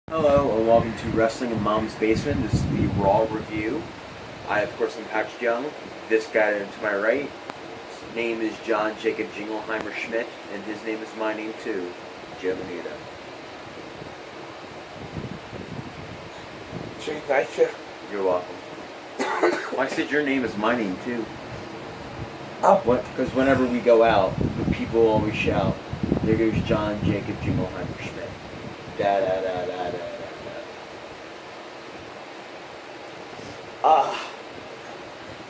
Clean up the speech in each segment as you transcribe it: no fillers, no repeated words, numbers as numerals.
Hello and welcome to Wrestling in Mom's Basement. This is the Raw review. Of course, I'm Patrick Young. This guy to my right, his name is John Jacob Jingleheimer Schmidt, and his name is my name too, Joe Bonita. Gee, thank you. You're welcome. Well, I said your name is my name too. Oh. Because whenever we go out, the people always shout, "There goes John Jacob Jingleheimer Schmidt." Da da da da da da.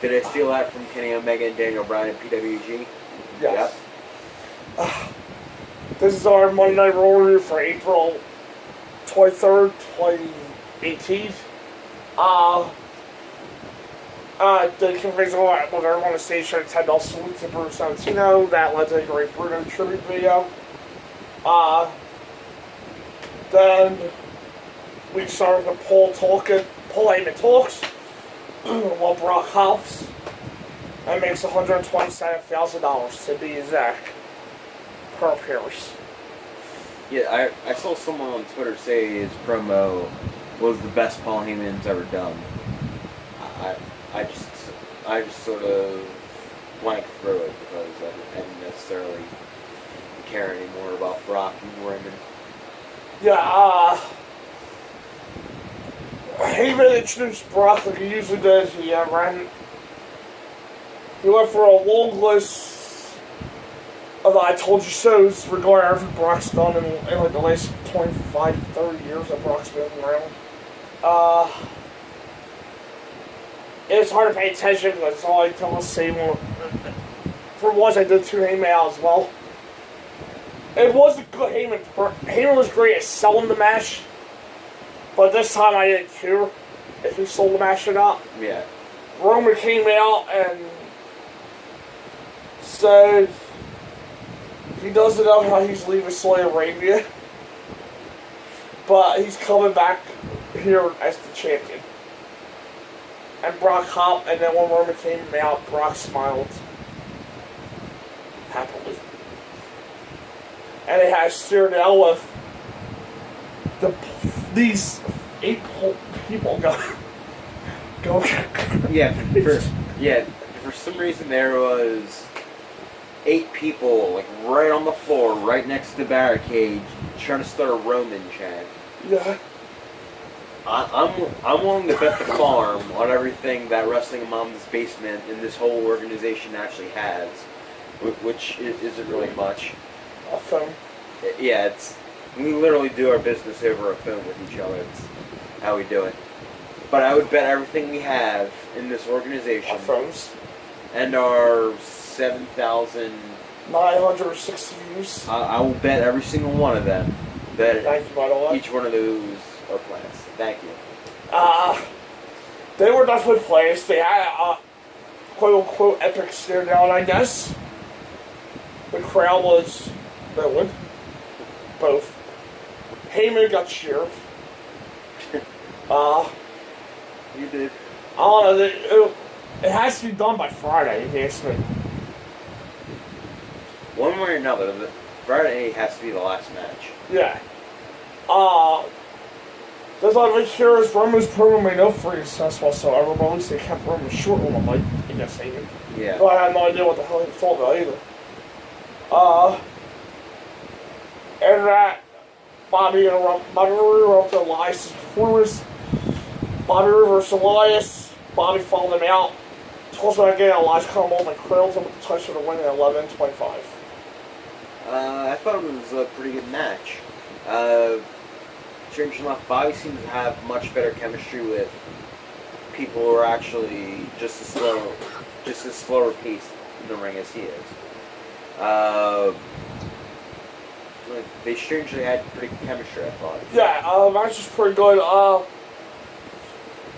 Did I steal that from Kenny Omega and Daniel Bryan at PWG? Yes. This is our Monday Night Raw review for April 23rd, 2018. The conversation with everyone on the station at $10 salute to Bruce Santino. That led to a great Bruno tribute video. Then we started the Paul Heyman talks, while Brock hops and makes $127,000 to be exact per appearance. Yeah, I saw someone on Twitter say his promo was the best Paul Heyman's ever done. I just sort of blanked through it because I didn't necessarily care anymore about Brock and Roman. Yeah, Heyman introduced Brock like he usually does. He went for a long list of I told you so's regarding everything Brock's done in like the last 25, 30 years that Brock's been around. It's hard to pay attention because it's all I tell the same one. For once, I did two Heyman out as well. It was a good Heyman. Heyman was great at selling the match, but this time I didn't care if he sold the match or not. Yeah. Roman came out and said he doesn't know how he's leaving Saudi Arabia, but he's coming back here as the champion. And Brock hopped, and then when Roman came out, Brock smiled happily. And it has steered out with these 8 people go. For some reason there was 8 people like right on the floor, right next to the barricade, trying to start a Roman chant. Yeah. I'm willing to bet the farm on everything that Wrestling in Mom's Basement and this whole organization actually has, which isn't really much. A phone. Yeah, we literally do our business over a phone with each other. It's how we do it. But I would bet everything we have in this organization, Our phones. and our 7,960 views. I will bet every single one of them that Thank you, by the way. each one of those are plants. Thank you. They were definitely placed. They had a quote-unquote epic stare down, I guess. The crowd was booing. Both. Heyman got cheered. You did. I don't know. It has to be done by Friday, if you ask me. One way or another, Friday has to be the last match. Yeah. There's a lot of heroes. Roman's promo made no free success whatsoever, but at least they kept Roman short on the mic against Heyman. Yeah. But I had no idea what the hell he was talking about either. And that Bobby interrupted Elias' performance. Bobby reversed Elias. Bobby followed him out. Toss him again. Elias come over and cradled him with the touch for the win at 11:25. I thought it was a pretty good match. Strange enough, Bobby seems to have much better chemistry with people who are actually just as slower paced in the ring as he is. They strangely had pretty good chemistry, I thought. Yeah, match was pretty good.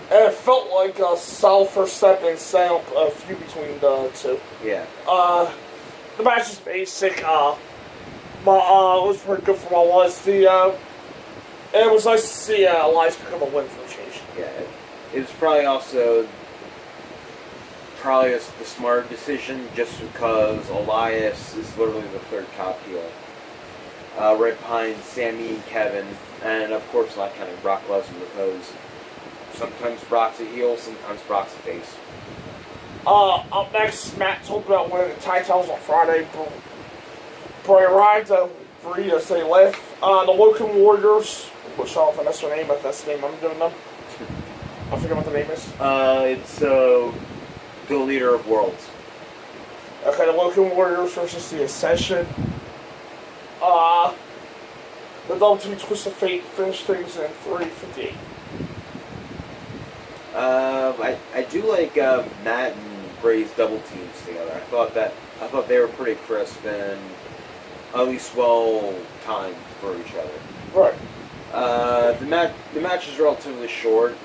And it felt like a solid first step in setting up a feud between the two. Yeah. The match is basic. But it was pretty good for what it was. And it was nice to see Elias pick up a win for a change. Yeah. It was probably also the smart decision, just because Elias is literally the third top heel. Right behind Sammy and Kevin, And of course, not counting Brock Lesnar because sometimes Brock's a heel, sometimes Brock's a face. Up next, Matt talked about winning the tag titles on Friday. Bray Wyatt and Bree as they left. The Woken Warriors, which I don't know if that's their name, but that's the name I'm giving them. I forget what the name is. It's the Leader of Worlds. Okay, the Woken Warriors versus the Ascension. The WWE Twist of Fate finished things in 3:58. I do like Matt and Bray's double teams together. I thought they were pretty crisp and at least well timed for each other. Right. The match is relatively short,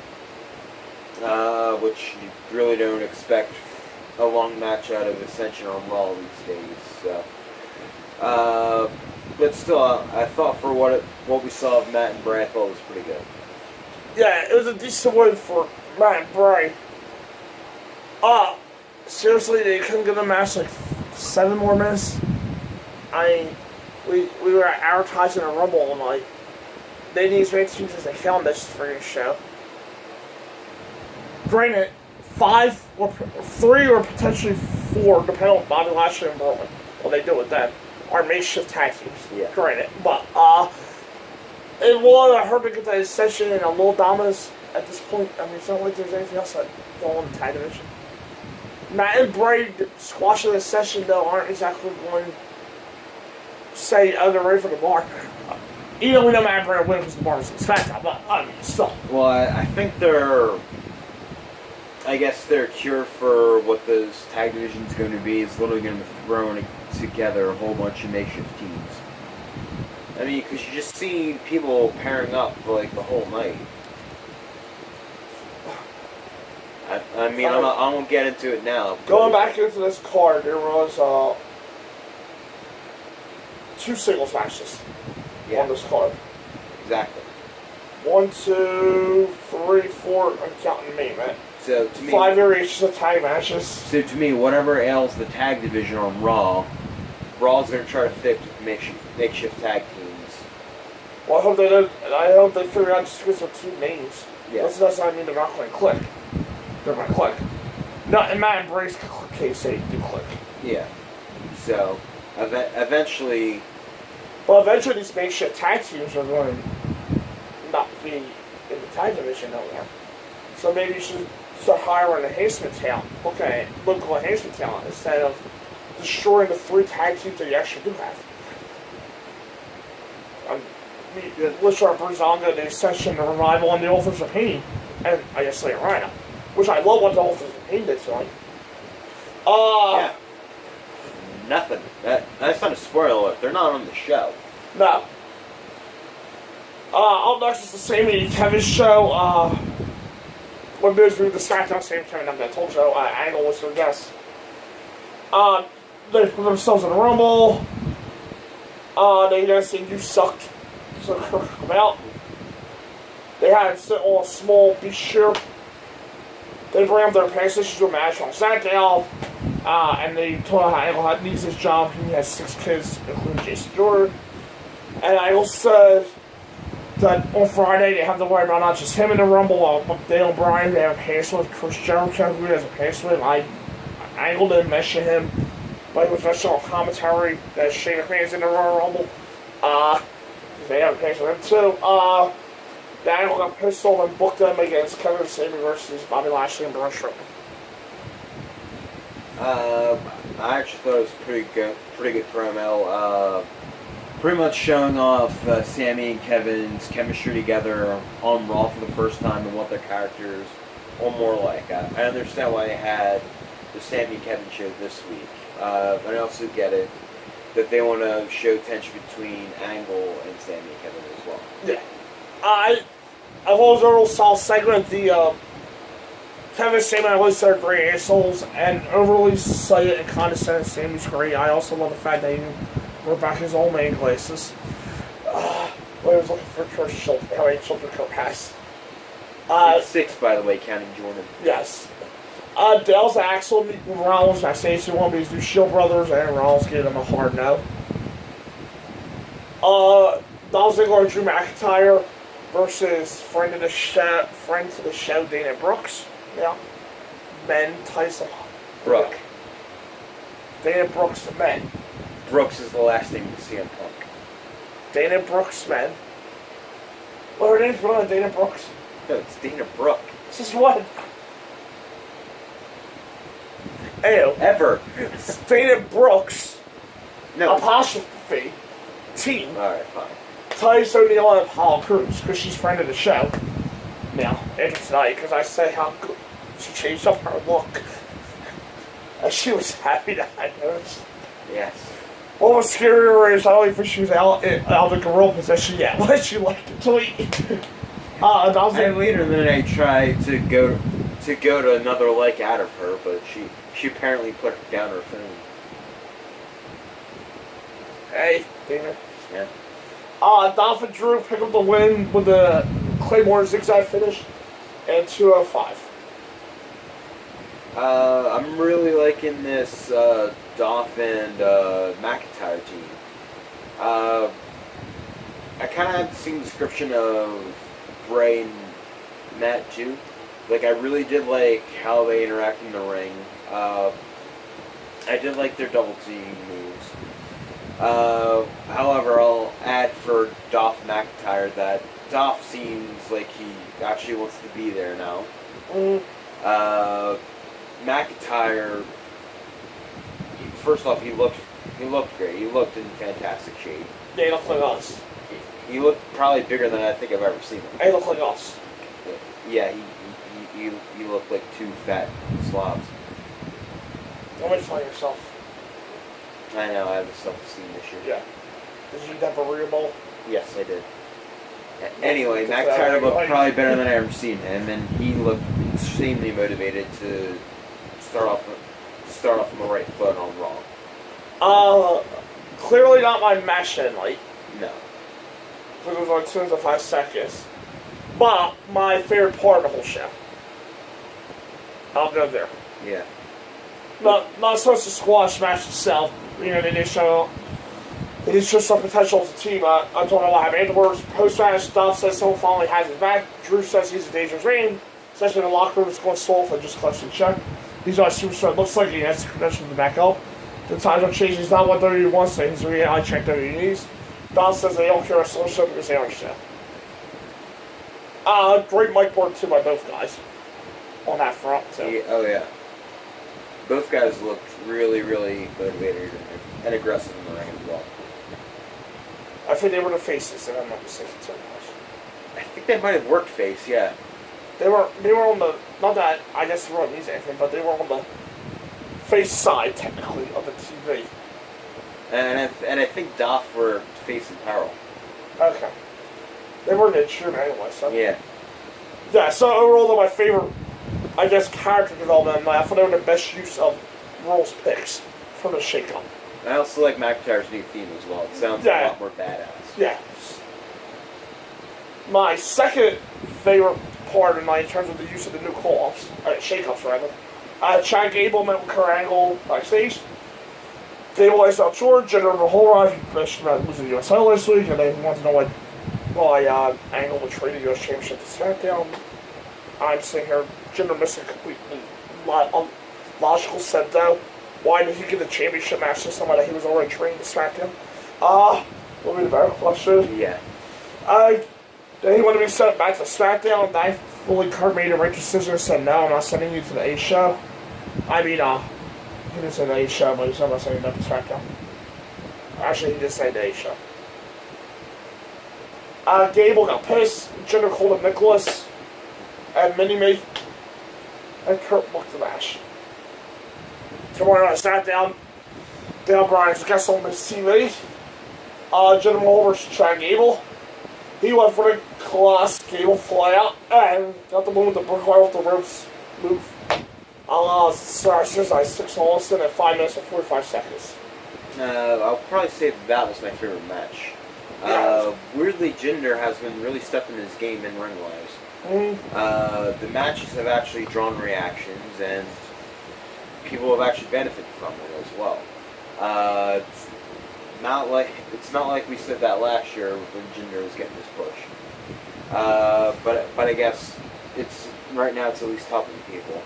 which you really don't expect a long match out of Ascension on Raw these days. So, but still, I thought for what we saw of Matt and Bray, I thought it was pretty good. Yeah, it was a decent win for Matt and Bray. Seriously, they couldn't give the match like 7 more minutes. I mean, we were advertising a Rumble and like they need as many teams as they found this freaking show. Granted, 3 or potentially 4, depending on Bobby Lashley and Braun, what they do with them, are makeshift tag teams. Yeah. Granted, but it would hurt to get that Ascension and a little dominance at this point. I mean, it's not like there's anything else that go on in the tag division. Matt and Bray squashing the Ascension, though, aren't exactly going to say, oh, they're ready for the bar. Even though we know Matt and Bray will win because the bar was in SmackDown, but I mean, still. Well, I think I guess their cure for what this tag division is going to be is literally going to be throwing together a whole bunch of makeshift teams. I mean, because you just see people pairing up for like the whole night. I mean, I won't get into it now. Going back into this card, there was 2 singles matches on this card. Exactly. 1, 2, 3, 4, I'm counting the main event. So to me, 5 variations of tag matches. So to me, whatever ails the tag division on Raw's going to try to fix with makeshift tag teams. Well, I hope they don't. I hope they figure out just because of 2 names. Yeah. This doesn't mean they're not going to click. They're going to click. No, in Matt and Bray's case, they do click. Yeah. So eventually. Well, eventually these makeshift tag teams are going to not be in the tag division no more. So maybe you should start hiring enhancement talent. Okay, local enhancement talent instead of destroying the 3 tag teams that you actually do have. Which are Brizonga, the Ascension, the Revival, and the Authors of Pain. And I guess Slayer Rhino. Which I love what the Authors of Pain did tonight. Yeah. Nothing. That's not a spoiler alert. They're not on the show. No. Up next is the Sammy and Kevin show. When Miz moved the SmackDown, Sammy Kevin on that told show. Angle was their guest. They put themselves in the Rumble. They just said you sucked. So Kirk come out. They had a small beach shirt. They bring up their past issues to a match on SmackDown. And they told how Angle needs his job. He has 6 kids, including Jason Jordan. And Angle said that on Friday they have to worry about not just him in the Rumble, but Daniel Bryan, they have a pass with Chris Jericho, who has a pass with. Angle didn't mention him, but he was mentioned on commentary that Shane McMahon's in the Royal Rumble. They have a pass with him too. Angle got pissed off and booked them against Kevin Sammy versus Bobby Lashley and Braun Strowman. I actually thought it was pretty good promo. Pretty much showing off Sammy and Kevin's chemistry together on Raw for the first time and what their characters are more like. I understand why they had the Sammy and Kevin show this week. But I also get it that they want to show tension between Angle and Sammy and Kevin as well. Yeah. I thought it was a real solid segment. The Kevin and Sammy, I always said, are great assholes, and overly excited and condescending Sammy's great. I also love the fact that he brought back his old man glasses. When he was looking for Kirk's children, how many children Kirk has. 6, by the way, counting Jordan. Yes. Dale's Axel meeting Rollins backstage. He wanted to be his new Shield brothers, and Rollins gave him a hard no. Dolph Ziggler and Drew McIntyre versus friend to the show, Dana Brooks. Yeah. Men, Tyson. Brooke. Yeah. Dana Brooks, men. Brooks is the last name of CM Punk. Dana Brooks, men. What her name's really Dana Brooks? No, it's Dana Brooke. This is what? Ew. Ever. It's Dana Brooks. No. Apostrophe. Team. Alright, fine. Titus O'Neil and Apollo Crews, because she's friend of the show. Now, after tonight, because I say how good she changed up her look. And she was happy that I noticed. Yes. What was scarier is I don't think she was out of the gorilla position yet. What did she like to tweet? And later then I tried to go to another like out of her, but she apparently put down her phone. Hey, Dana. Yeah. Dolph and Drew pick up the win with the Claymore zigzag finish and 205. I'm really liking this Dolph and McIntyre team. I kind of had the same description of Bray and Matt too. Like, I really did like how they interact in the ring. I did like their double team moves. However, I'll add for Dolph McIntyre that Dolph seems like he actually wants to be there now. McIntyre, first off, he looked great. He looked in fantastic shape. They look like us. He looked probably bigger than I think I've ever seen him. They look like us. Yeah, he looked like two fat slobs. Don't make fun of yourself. I know, I have the self-esteem issue. Yeah. Did you get Burrito Bowl? Yes, I did. Anyway, McIntyre looked probably better than I ever seen him, and he looked extremely motivated to start off on the right foot on Raw. Clearly not my match tonight. No. Because it was only 2 minutes and 5 seconds. But my favorite part of the whole show. I'll go there. Yeah. Not so much the squash match itself. You know, they did show some potential as a team. I don't know what happened afterwards. Post-match, Dolph says someone finally has his back. Drew says he's a dangerous man. Especially in the locker room, it's going soft and just clutching check. He's not a superstar. It looks like he has the credentials to back up. The times are changing. He's not what WWE wants to. He's really I check WWE needs. Dolph says they don't care about social because they understand. Great mic board too by both guys. On that front, too. Yeah, oh, yeah. Both guys looked really, really motivated and aggressive in the ring as well. I think they were the faces, if I'm not mistaken, too much. I think they might have worked face, yeah. They were on the, not that, I guess they were on these anything, but they were on the face side, technically, of the TV. And I think Dolph were face and apparel. Okay. They were in the trim anyway, so. Yeah. Yeah, so overall, though, my favorite, I guess, character development, I thought they were the best use of rules picks from the shake-up. I also like McIntyre's new theme as well. It sounds a lot more badass. Yeah. My second favorite part in terms of the use of the new call-ups, shake-ups rather. Chad Gable met with Kurt Angle backstage. Gable asked out George, Jinder Mahal, he bitched about losing the US title last week, and they want to know why Angle would trade the US Championship to SmackDown. I'm sitting here, Jinder missing completely logical set though. Why did he get the championship match to somebody he was already trained to SmackDown? What be the better question? Yeah. Then he wanted to be sent back to SmackDown, and I fully Kurt made a right decision and said, no, I'm not sending you to the A show. I mean, he didn't say the A show, but he said I'm not sending you back to SmackDown. Actually, he did say the A show. Gable got pissed, Jinder called him Nicholas, and Mini-Me, and Kurt booked the match. Tomorrow night, SmackDown, Dale Bryan's guest on his TV. Jinder Mahal versus Chad Gable. He went for the Colossus Gable fly out and got the one with the brick wire off the ropes move. Says 6 Austin at 5 minutes and 45 seconds. I'll probably say that was my favorite match. Weirdly, Jinder has been really stepping his game in ring-wise. The matches have actually drawn reactions, and people have actually benefited from it as well. It's not like we said that last year when Jinder was getting his push. But I guess it's right now. It's at least helping people.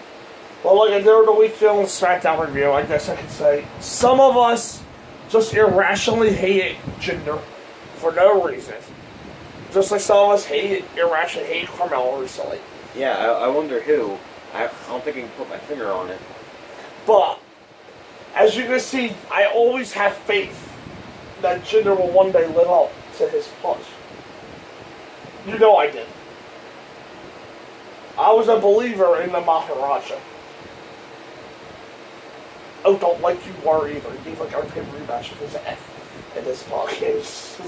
Well, like I did the Week Film SmackDown review, I guess I could say some of us just irrationally hated Jinder for no reason. Just like some of us irrationally hate Carmelo recently. Yeah, I wonder who. I don't think I can put my finger on it. But as you can see, I always have faith that Jinder will one day live up to his punch. You know I did. I was a believer in the Maharaja. Oh, don't like you were either. He gave like our pay-per-view match with his F in this podcast.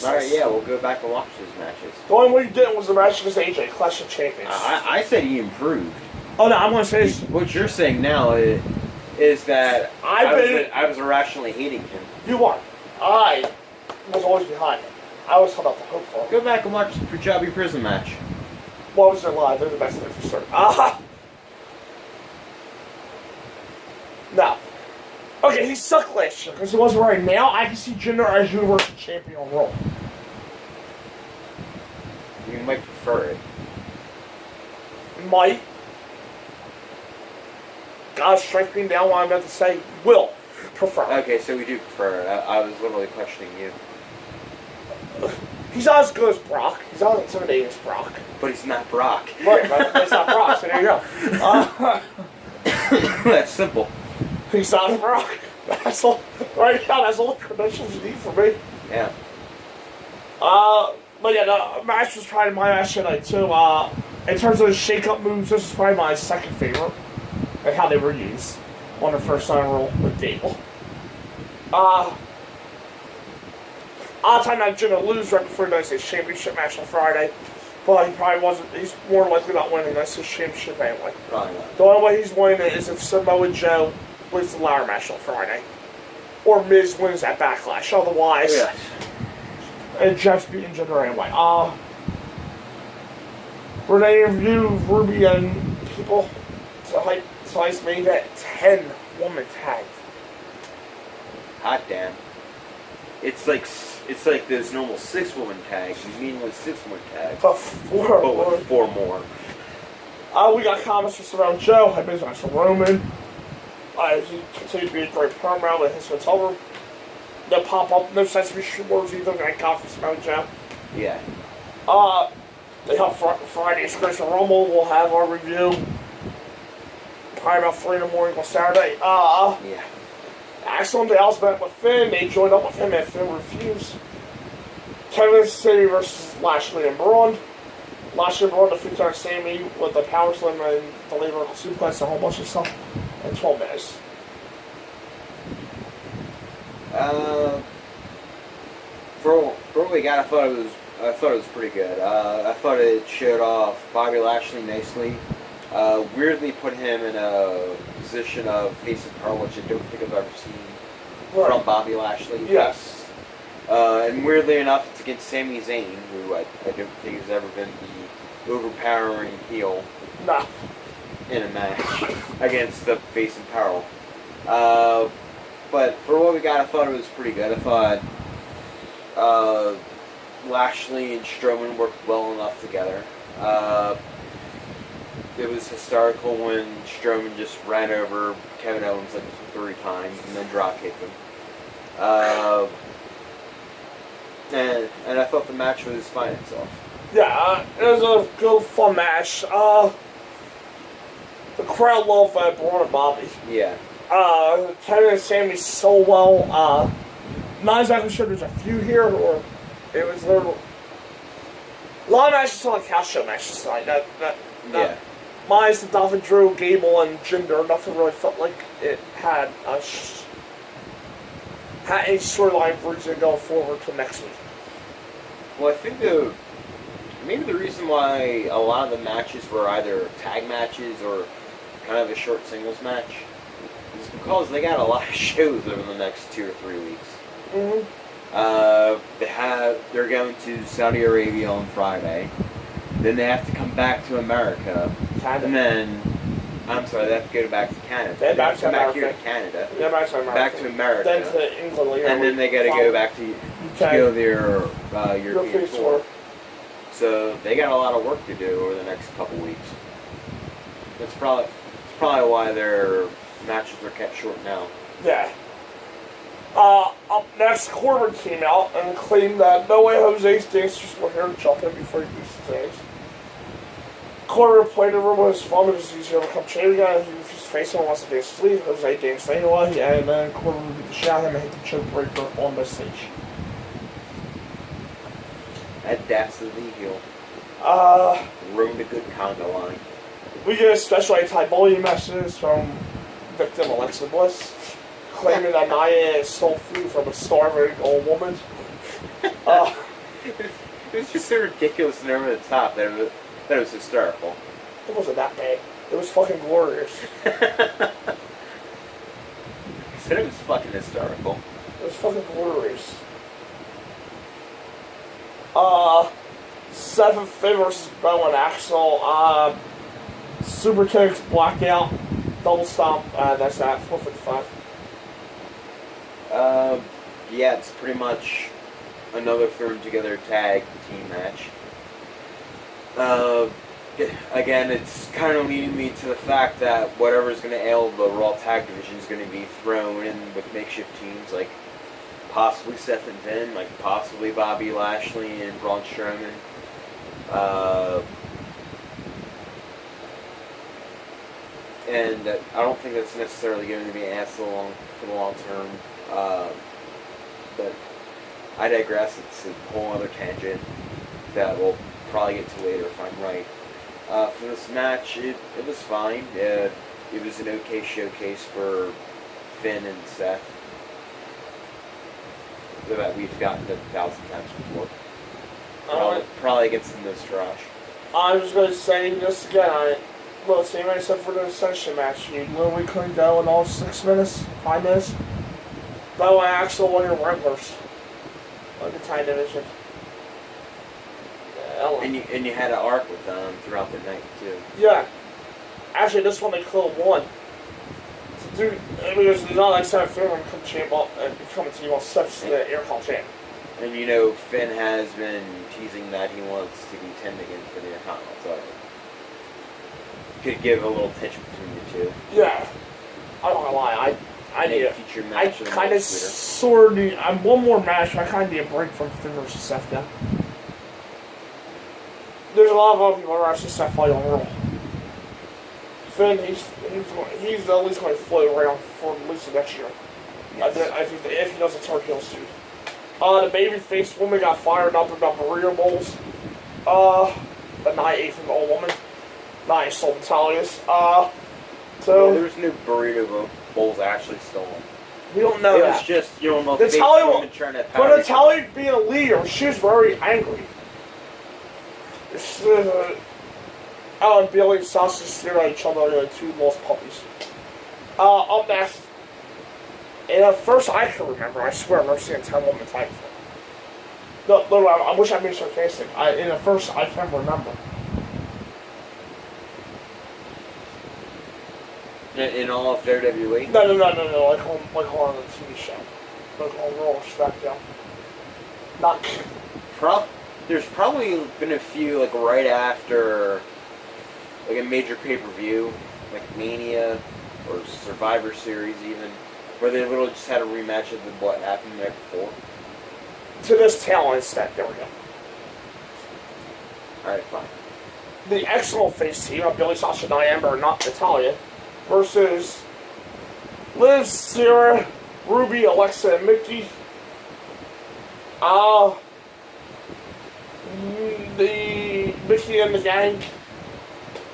Alright, yeah, we'll go back and watch those matches. The only one you didn't was the match against AJ, Clash of Champions. I said he improved. Oh no, I'm going to say this. What you're saying now is that I was irrationally hating him. You weren't. I was always behind him. I always held out the hope for him. Go back and watch the Punjabi prison match. What was their lie? They're the best thing for certain. No. Okay, he sucked last year because he wasn't right. Now I can see Jinder as Universal Champion role. You might prefer it. Might. God, strike me down what I'm about to say. Will prefer. Okay, so we do prefer it. I was literally questioning you. He's not as good as Brock. He's not as intimidating as Brock. But he's not Brock. Right, but it's not Brock, so there you go. That's simple. He's not Brock. That's all. Right now, that's all the credentials you need for me. Yeah. But yeah, the match was probably my match tonight too. In terms of the shake-up moves, this is probably my second favorite. And how they were used on the first time roll with Gable. Odd time that Jinder lose right before he does his championship match on Friday. But he probably wasn't. He's more likely not winning. That's his championship anyway. Probably not. The only way he's winning is if Samoa Joe wins the ladder match on Friday. Or Miz wins that Backlash. Otherwise, yeah. And Jeff's beating Jinder anyway. Renee interviewed Ruby and people so I made that 10-woman tag. Hot damn. It's like those normal 6-woman tags. You mean with 6-woman tags? But with 4 more. We got comments from Samoa Joe. I basically went to Roman. He continued to be a great promo in his hotel room. No pop-up, no Sesame Street words either. I got from Samoa Joe. Yeah. They have Friday's Crystal Rumble. We'll have our review probably about 3 in the morning on Saturday. Yeah. Axel and Dallas met with Finn. They joined up with him and Finn refused. Kevin City versus Lashley and Braun. Lashley and Braun defeated our Sammy with the power slam and the labor suplex, a whole bunch of stuff in 12 minutes. For what we got, I thought it was pretty good. I thought it showed off Bobby Lashley nicely. Weirdly put him in a position of face and pearl, which I don't think I've ever seen from Bobby Lashley. Yes. And weirdly enough, it's against Sami Zayn, who I don't think has ever been the overpowering heel in a match against the face and pearl. But for what we got, I thought it was pretty good. I thought Lashley and Strowman worked well enough together. It was hysterical when Strowman just ran over Kevin Owens like 3 times and then drop kicked him. And I thought the match was fine itself. Yeah, it was a good, fun match. The crowd loved Braun and Bobby. Yeah. Kevin and Sammy so well. Not exactly sure there's a few here, or it was a lot of matches sound like house show matches tonight. Yeah. Minus the Dolphin Drew, Gable, and Jinder, nothing really felt like it had any storyline bridging going forward to next week. Well, I think maybe the reason why a lot of the matches were either tag matches or kind of a short singles match is because they got a lot of shows over the next 2 or 3 weeks. Mm-hmm. They're going to Saudi Arabia on Friday. Then they have to come back to America, and then I'm sorry, they have to go back to Canada. Then back to come back America. here to Canada. Yeah, back to America. Back to America. Then to England later. And then they got to go back to go their European tour. So they got a lot of work to do over the next couple weeks. It's probably why their matches are kept short now. Yeah. Up next, Corbin came out and claimed that no way Jose's dancers were here to jump in before he used his eggs. Corbin played over with his fun because he's here to become champion. He refused to face him and wants to dance to leave. Jose danced anyway, and then Corbin would beat the shit out of him and hit the choke breaker on the stage. That's the heel. Ruined a good conga line. We get a special anti-bullying messages from victim Alexa Bliss, claiming that Nia stole food from a starving old woman. It was just so ridiculous and over the top that it was hysterical. It wasn't that bad. It was fucking glorious. He said it was fucking hysterical. It was fucking glorious. Seth Finn versus Bo and Axel. Super kicks, blackout, double stomp. That's that. 455. Yeah, it's pretty much another thrown together tag team match. Again, it's kind of leading me to the fact that whatever's going to ail the Raw Tag Division is going to be thrown in with makeshift teams, like possibly Seth and Finn, like possibly Bobby Lashley and Braun Strowman. And I don't think that's necessarily going to be an ass for the long term. But I digress. It's a whole other tangent that we'll probably get to later if I'm right. For this match, it was fine. It was an okay showcase for Finn and Seth that we've gotten to 1,000 times before. Probably against the most trash. I was going to say this again. Same except for the Ascension match. You literally couldn't go in all 6 minutes, 5 minutes. Bo and Axel were your regulars on the tag division. And you had an arc with them throughout the night too. Yeah. Actually, this one they could have won. Dude, because it's not like Seth Finn would become champ and become a team while Seth's the Intercom champ. And you know, Finn has been teasing that he wants to contend again for the Intercontinental title. Could give a little tension between the two. Yeah. I'm not gonna lie, I need a feature match. I kind of sort of need. I'm one more match. I kind of need a break from Finn versus Seth now. There's a lot of other people who are actually Seth fight on Raw. Finn, he's at least going to float around for at least the next year. Yes. If he doesn't turn heel soon. The babyface woman got fired up about burrito bowls. But Nia ate from the old woman. Nia stole Natalia's. So there was no burrito bowls actually stolen. We don't know that. It was just, you don't know, Natalia, woman trying to but Natalia being a leader, she was very angry. And Billy and Sasha stare at each other like two lost puppies. Up next, and at first I can remember, I swear I've never seen a 10-woman tag before. No, I wish I'd been sarcastic. In the first, I can remember. In all of WWE? No, like on the TV show. Like on Raw or SmackDown. There's probably been a few, like, right after, like, a major pay-per-view, like Mania, or Survivor Series even, where they literally just had a rematch of what happened there before. To this talent instead, there we go. Alright, fine. The excellent face team of Billy, Sasha, Nia, Ember, not Natalia, versus Liv, Sarah, Ruby, Alexa, and Mickey. The Mickey and the gang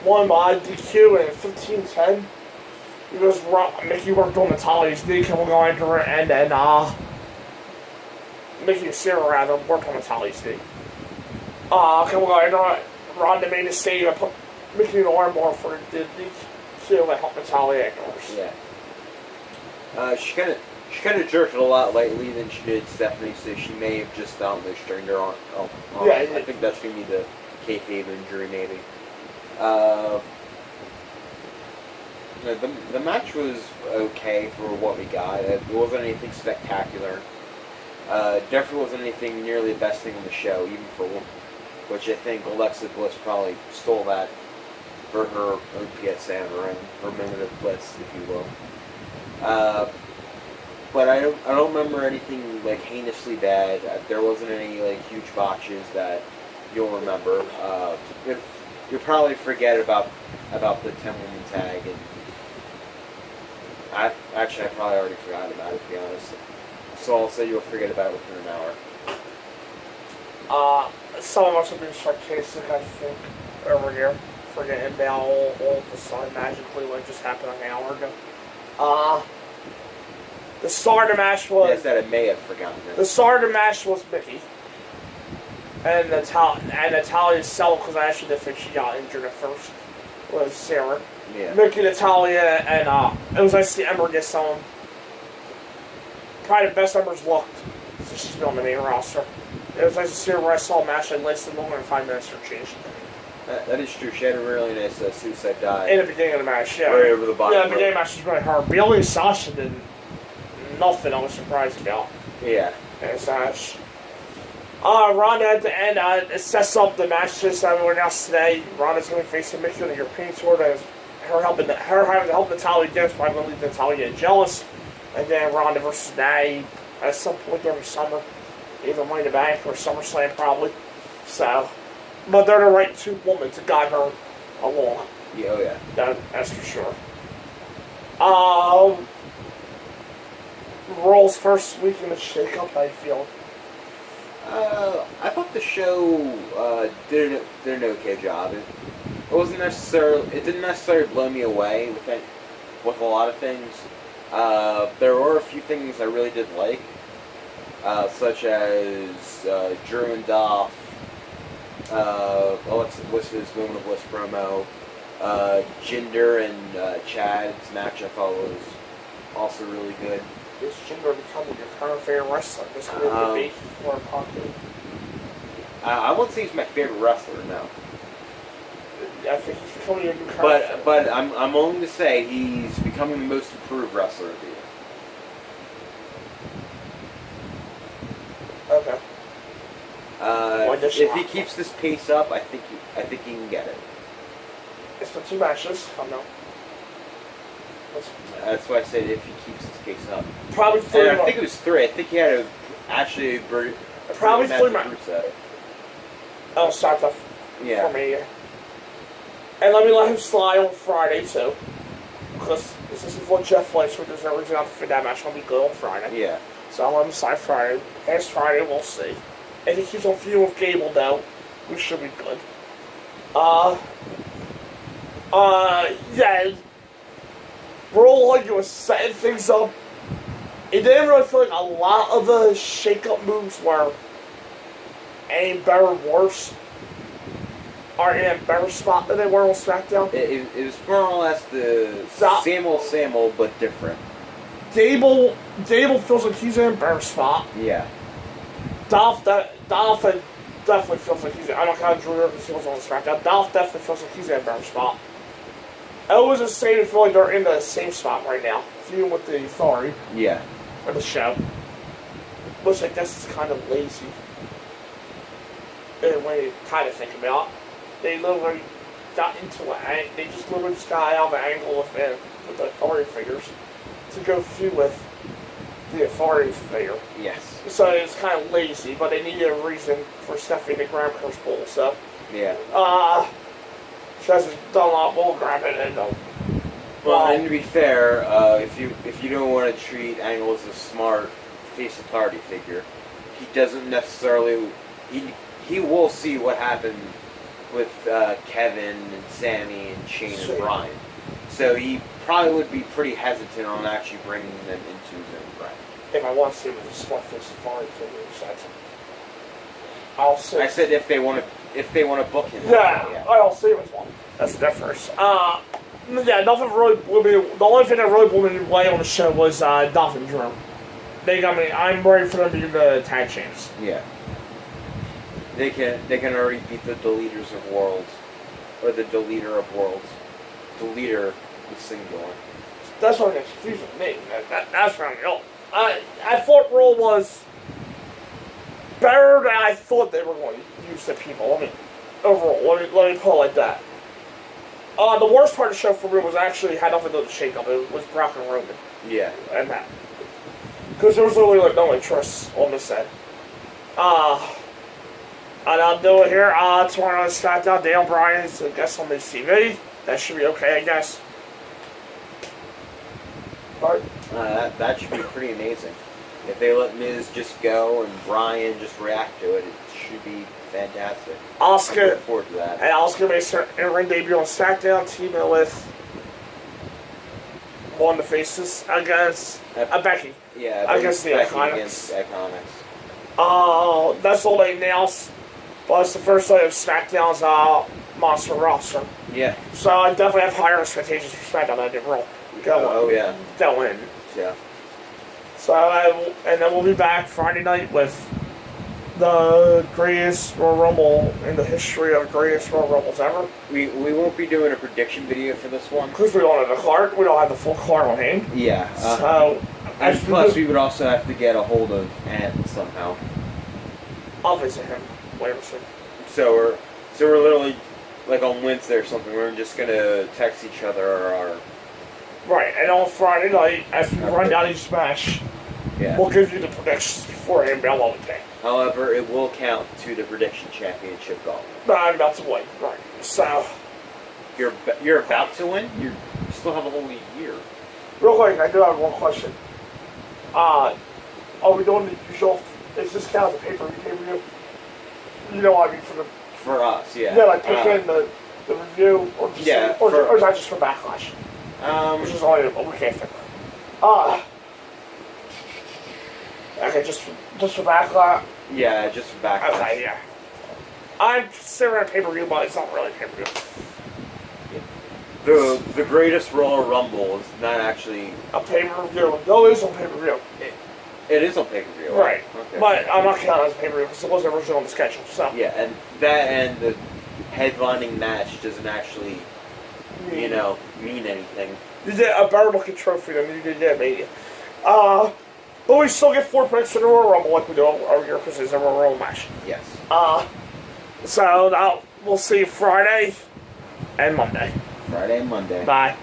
won by DQ in 15-10 because Mickey worked on Natalia's knee, and we'll go into it, and then Mickey and Sarah rather worked on Natalia's knee. Can we go into it? Ronda made a statement, put Mickey in the armbar for the DQ that helped Natalia ignores. Yeah. She kind of jerked it a lot lightly than she did Stephanie, so she may have just strained her arm. Yeah, I think that's going to be the kayfabe injury, maybe. The match was okay for what we got. It wasn't anything spectacular. Definitely wasn't anything nearly the best thing on the show, even for one. Which I think Alexa Bliss probably stole that for her own PSA on her own, her moment of bliss, if you will. But I don't remember anything like heinously bad. There wasn't any like huge botches that you'll remember. You'll probably forget about the 10-woman tag, and I probably already forgot about it, to be honest. So I'll say you'll forget about it within an hour. Some of us are being sarcastic, I think, over here, forgetting about all of the sudden magically what just happened an hour ago. The star of the match was... Yes, that I may have forgotten it. The star of the match was Mickey. And Natalia Sell, because I actually didn't think she got injured at first, was Sarah. Yeah. Mickey, Natalia, and it was nice to see Ember get some. Probably the best Ember's looked since she's been on the main roster. It was nice to see her where I saw a match that lasted longer than 5 minutes for change. That is true. She had a really nice suicide dive. In the beginning of the match, yeah. Right over the bottom. Yeah, the beginning of the match was really hard. Bayley and Sasha did nothing I was surprised about. Yeah. In this match. Ronda at the end, it sets up the match just that we announced today. Ronda's going to be facing Mickey on the European tour. That is her having to help Natalia get, probably going to leave Natalia getting jealous. And then Ronda versus Nay at some point during the summer. Either Money in the Bank or SummerSlam, probably. So, but they're the right two women to guide her along. Yeah, oh yeah. That's for sure. Roll's first week in the shake-up, how you feeling? I thought the show did an okay job. It wasn't necessarily. It didn't necessarily blow me away with a lot of things. There were a few things I really did like, such as Drew and Dolph, Alexa Bliss's Moment of Bliss promo, Jinder and Chad's match I thought was also really good. Is Jinder becoming your current favorite wrestler? This could be a debate for a pocket. I wouldn't say he's my favorite wrestler, no. I think he's becoming your new current favorite. But I'm willing to say he's becoming the most improved wrestler of the year. Okay. If he keeps this pace up, I think he can get it. It's been 2 matches. I know. That's why I said if he keeps his pace up. Probably 3. I think it was 3. I think he had a probably 3 matches. Oh, start off for me. And let me let him slide on Friday too, because this is before Jeff likes, so there's no reason not for that match. Will be good on Friday. Yeah. So I'll let him slide Friday. Past Friday, we'll see. If he keeps on feuding with Gable though, we should be good. Yeah. Roll like you was setting things up. It didn't really feel like a lot of the shake-up moves were any better or worse, or in a better spot than they were on SmackDown. It was more or less the same old, but different. Gable feels like he's in a better spot. Yeah. Dolph definitely feels like he's. I don't count Drew because he was on SmackDown. Dolph definitely feels like he's in a better spot. I always just say to feel like they're in the same spot right now, feuding with the Authority. Yeah. Or the show. Which I guess is kind of lazy. When you kind of think about it. They literally got into it. They just literally just got out of an angle with the Authority figures to go feud with the Authority figure. Yes. So it's kind of lazy, but they needed a reason for Stephanie to grab Curse Bull, so. Yeah. She hasn't done a lot more grabbing it, though. Well, and to be fair, if you don't want to treat Angle as a smart face Authority figure, he doesn't necessarily. He will see what happened with Kevin and Sammy and Shane and Bryan. So he probably would be pretty hesitant on actually bringing them into his own brand. If I want to see him as a smart face Authority figure, I'll say. I said if they want to book him. Yeah, I'll see him as one. That's the difference. Yeah, nothing really blew me. The only thing that really blew me away on the show was Dolph and Drew. They got me. I'm ready for them to be the tag champs. Yeah. They can already beat the Deleters of Worlds, or the Deleter of Worlds. Deleter The singular. That's what gets confusing me. That's what I thought Raw was better than I thought they were going to use the people. Overall, let me put it like that. The worst part of the show for me was actually had nothing to do with the shake-up. It was Brock and Roman. Yeah. And that. Because there was literally like no interest on this end. And I'll do it here. Tomorrow on SmackDown, Daniel Bryan is a guest on the TV. That should be okay, I guess. Right. That should be pretty amazing. If they let Miz just go and Bryan just react to it, it should be fantastic. Asuka. I'm looking forward to that. And Asuka makes her in-ring debut on SmackDown, teaming with one of the faces against Becky. Yeah, against the Becky Iconics. against Iconics. That's all they announced. But it's the first night of SmackDown's Monster roster. Yeah. So I definitely have higher expectations for SmackDown than I did Raw. Yeah. They'll win. Yeah. So and then we'll be back Friday night with the greatest Royal Rumble in the history of greatest Royal Rumbles ever. We won't be doing a prediction video for this one. Because we don't have the card. We don't have the full card on hand. Yeah. So... And plus, we would also have to get a hold of Ant somehow. I'll visit him. Wait a second. So we're literally, like on Wednesday or something, we're just gonna text each other our... Right, and on Friday night, as we run down each match, we'll give you the predictions beforehand about what we think. However, it will count to the prediction championship golf. But I'm about to win, right. So... You're about to win? You still have a whole year. Real quick, I do have one question. Are we doing the usual... Is this count as a pay-per-view? You know what I mean, for us, yeah. Yeah, like picking the review, or just or is that just for Backlash? Which is only a week after. Okay, just for Backlash? Yeah, just for Backlash. Okay, yeah. I'm considering a pay-per-view, but it's not really a pay-per-view. The greatest Royal Rumble is not actually... A pay-per-view. No, it is on pay-per-view. It is on pay-per-view. Right. Okay. But I'm not counting it as a pay-per-view because it wasn't originally on the schedule, so... Yeah, and that and the headlining match doesn't actually, mean anything. You get a better-looking trophy than you did at Mania. But we still get 4 picks in the Royal Rumble like we do every year because it's a Royal Rumble match. Yes. So now we'll see you Friday and Monday. Friday and Monday. Bye.